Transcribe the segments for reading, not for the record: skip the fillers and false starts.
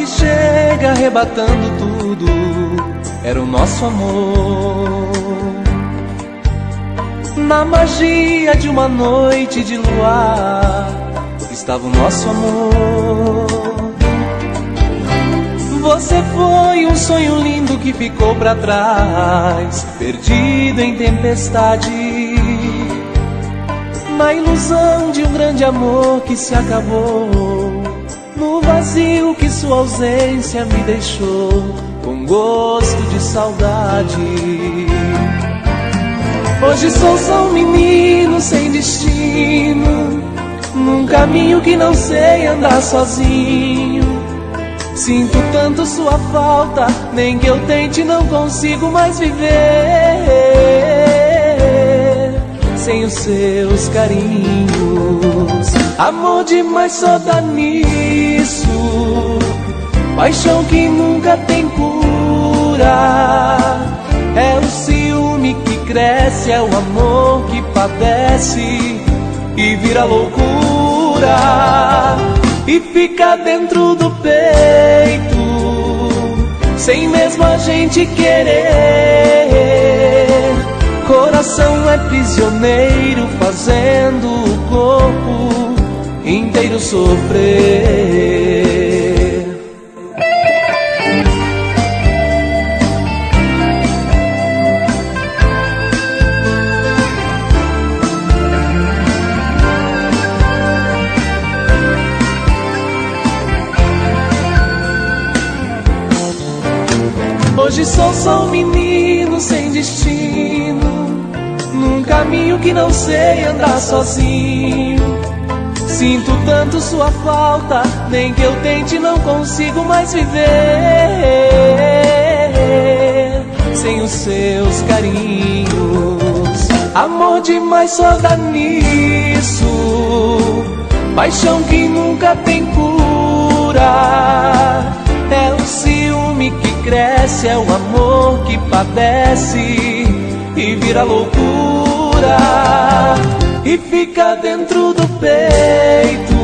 chega arrebatando tudo, era o nosso amor. Na magia de uma noite de luar, estava o nosso amor. Você foi um sonho lindo que ficou pra trás, perdido em tempestade, na ilusão de um grande amor que se acabou, no vazio que sua ausência me deixou, com gosto de saudade. Hoje sou só um menino sem destino, num caminho que não sei andar sozinho. Sinto tanto sua falta, nem que eu tente não consigo mais viver sem os seus carinhos. Amor demais só dá nisso, paixão que nunca tem cura. É o ciúme que cresce, é o amor que padece e vira loucura, e fica dentro do peito, sem mesmo a gente querer. Coração é prisioneiro, fazendo o corpo inteiro sofrer. Hoje sou só um menino sem destino, num caminho que não sei andar sozinho. Sinto tanto sua falta, nem que eu tente não consigo mais viver sem os seus carinhos. Amor demais só dá nisso, paixão que nunca tem cura. É o ciúme que cresce, é o amor que padece e vira loucura, e fica dentro do peito,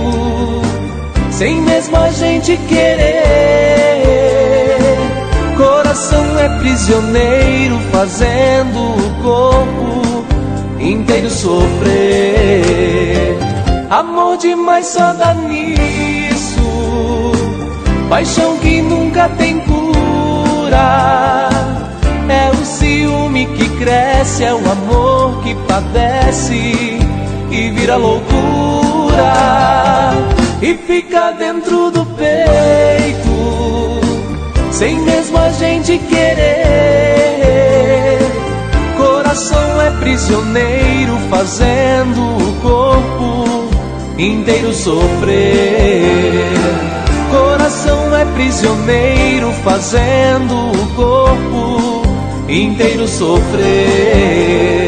sem mesmo a gente querer. Coração é prisioneiro, fazendo o corpo inteiro sofrer. Amor demais só dá nisso, paixão que nunca tem cura. É o ciúme que cresce, é o amor que padece e vira loucura, e fica dentro do peito, sem mesmo a gente querer. Coração é prisioneiro, fazendo o corpo inteiro sofrer. Coração é prisioneiro, fazendo o corpo inteiro sofrer.